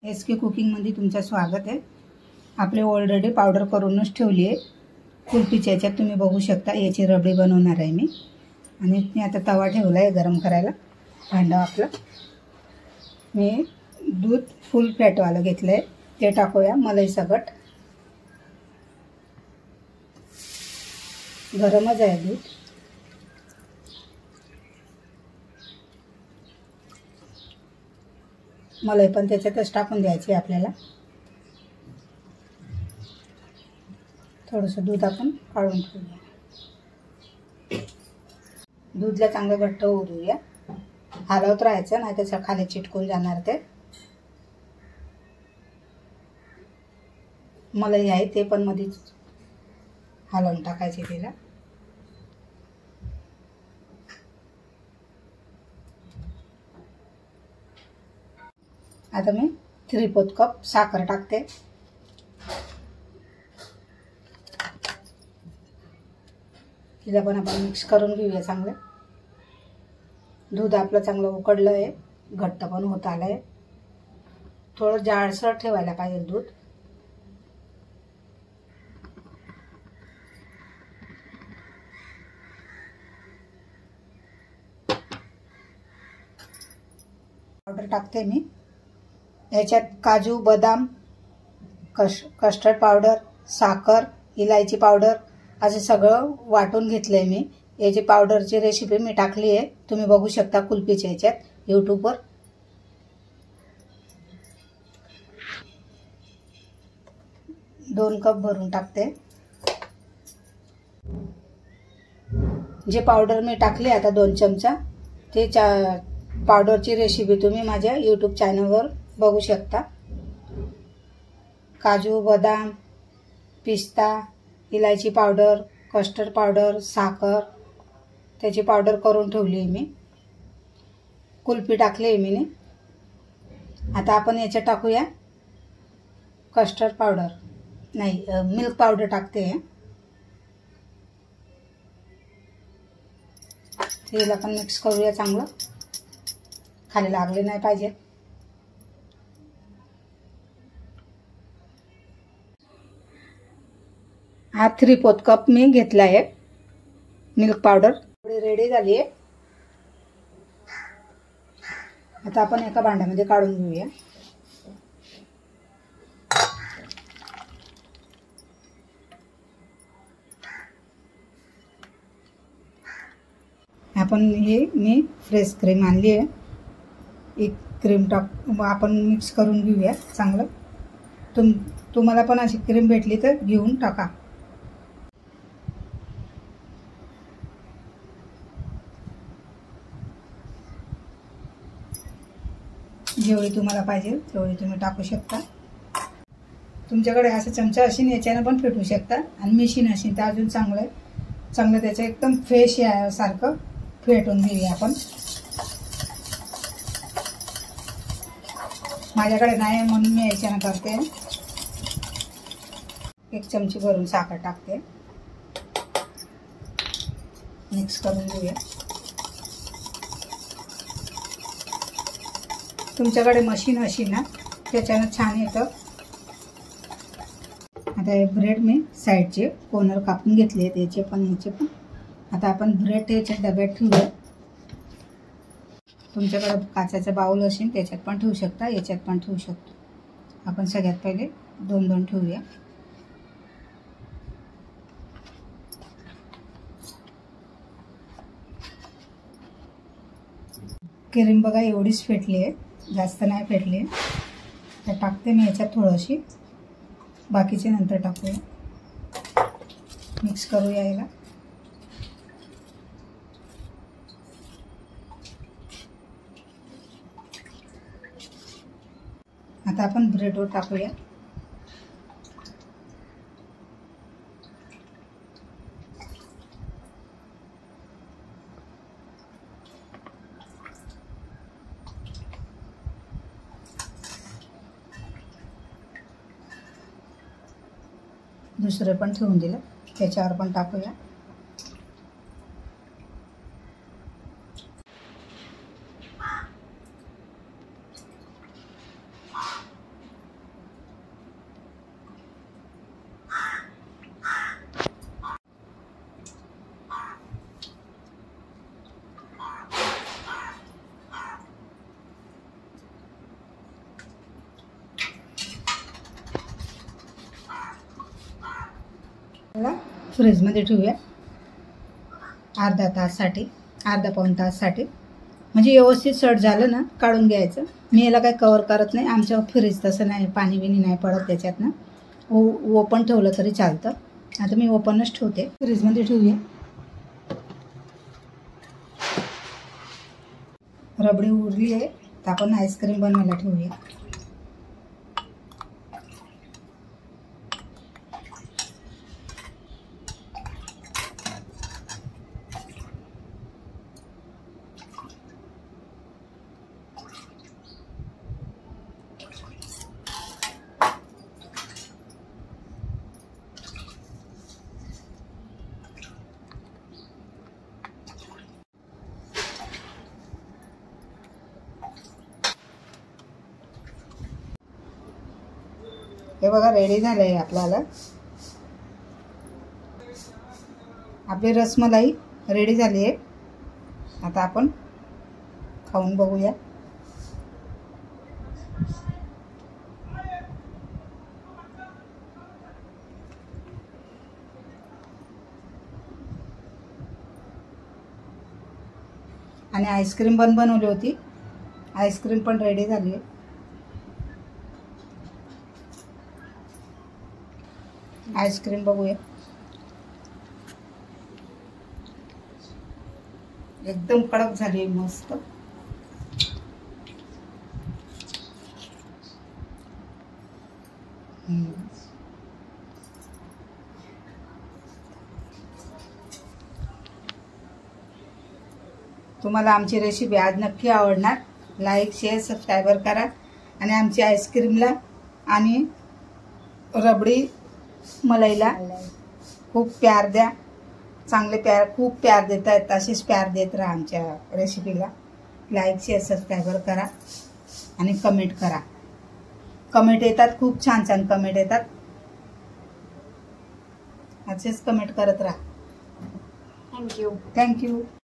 SK कुकिंगमध्ये तुमचं स्वागत आहे। आपले ऑलरेडी पावडर करूनच ठेवली आहे। कुल्फीच्या याच्यात तुम्ही बघू शकता याची रबडी बनवणार आहे मी। आणि मी आता तवा ठेवला आहे गरम करायला। भांडं आपलं मी दूध फुल फॅटवालं घेतलं आहे, ते टाकूया मलाई सकट। गरमच आहे दूध। मलाई पण त्याच्यातच टाकून द्यायची आपल्याला। थोडंसं दूध आपण काढून ठेवूया। दूधला चांगलं घट्ट होऊ देऊया। हलवत राहायचं, नाही तर खाली चिटकून जाणार ते। मलाई आहे ते पण मध्येच हलवून टाकायचे तिला। आता मी 3/4 कप साखर टाकते। तिला पण आपण मिक्स करून घेऊया चांगलं। दूध आपलं चांगलं उकळलं आहे, घट्ट पण होत आलंय। थोडं जाडसर ठेवायला पाहिजे दूध। पावडर टाकते मी याच्यात। काजू, बदाम, कस्टर्ड पावडर, साखर, इलायची पावडर असं सगळं वाटून घेतलंय मी। याची पावडरची रेसिपी मी टाकली आहे, तुम्ही बघू शकता कुल्फीच्या याच्यात यूट्यूबवर। दोन कप भरून टाकते। जे पावडर मी टाकली आता 2 चमचा, ते पावडरची रेसिपी तुम्ही माझ्या यूट्यूब चॅनलवर बघू शकता। काजू, बदाम, पिस्ता, इलायची पावडर, कस्टर्ड पावडर, साखर, त्याची पावडर करून ठेवली आहे मी। कुल्फी टाकली आहे मी। आता आपण याच्यात टाकूया कस्टर्ड पावडर, नाही मिल्क पावडर टाकते। हिला पण मिक्स करूया चांगलं, खाली लागले नाही पाहिजे। हा 3/4 कप मी घेतला आहे मिल्क पावडर। रेडी झाली आहे। आता आपण एका भांड्यामध्ये काढून घेऊया। आपण हे मी फ्रेश क्रीम आणली आहे, एक क्रीम आपण मिक्स करून घेऊया चांगलं। तुम्हाला पण अशी क्रीम भेटली तर घेऊन टाका। जेवढी तुम्हाला पाहिजे तेवढी तुम्ही टाकू शकता। तुमच्याकडे असं चमचा असेल याच्याने पण फेटू शकता, आणि मशीन असेल तर अजून चांगलं आहे। चांगलं त्याचं एकदम फ्रेश सारखं फेटून घेऊया आपण। माझ्याकडे नाही म्हणून मी याच्याने करते। 1 चमची भरून साखर टाकते, मिक्स करून घेऊया। तुमच्याकडे मशीन असेल ना त्याच्यानं छान येतं। आता हे ब्रेड मी साईडचे कॉर्नर कापून घेतले, त्याचे पण याचे पण। आता आपण ब्रेड याच्या डब्यात ठेवूया। तुमच्याकडे काचेचा बाउल असेल त्याच्यात पण ठेवू शकता, याच्यात पण ठेवू शकतो। आपण सगळ्यात पहिले 2-2 ठेवूया। क्रीम बघा एवढीच फेटली आहे, जास्त नाही फेटली आहे। तर टाकते मी याच्यात थोडीशी, बाकीचे नंतर टाकूया। मिक्स करूया याला। आता आपण ब्रेडवर टाकूया। दुसरं पण ठेवून दिलं, त्याच्यावर पण टाकूया। त्याला फ्रीजमध्ये ठेवूया अर्धा ताससाठी, अर्धा पाऊण ताससाठी. म्हणजे व्यवस्थित सट झालं ना काढून घ्यायचं. मी याला काही कवर करत नाही, आमच्या फ्रीज तसं नाही, पाणी बिणी नाही पडत त्याच्यातनं. ओपन ठेवलं तरी चालतं. आता मी ओपनच ठेवते. फ्रीजमध्ये ठेवूया. रबडी उरली आहे तर आपण आईस्क्रीम बनवायला ठेवूया. हे बघा रेडी झालं आहे आपल्याला. आपली रसमलाई रेडी झाली आहे. आता आपण खाऊन बघूया. आणि आईस्क्रीम पण बनवली होती. आईस्क्रीम पण रेडी झाली आहे. आईस्क्रीम बघूया. एकदम कडक झाली मस्त. तुम्हाला आमची रेसिपी आज नक्की आवडणार. लाईक शेअर सबस्क्राईबर करा आणि आमची आईस्क्रीमला आणि रबडी मलाईला खूप प्यार द्या. चांगले प्यार, खूप प्यार देत आहेत, तसेच प्यार देत राहा आमच्या रेसिपीला. लाईक शेअर सबस्क्राईबर करा आणि कमेंट करा. कमेंट येतात, खूप छान छान कमेंट येतात. असेच कमेंट करत राहा. थँक्यू. थँक्यू.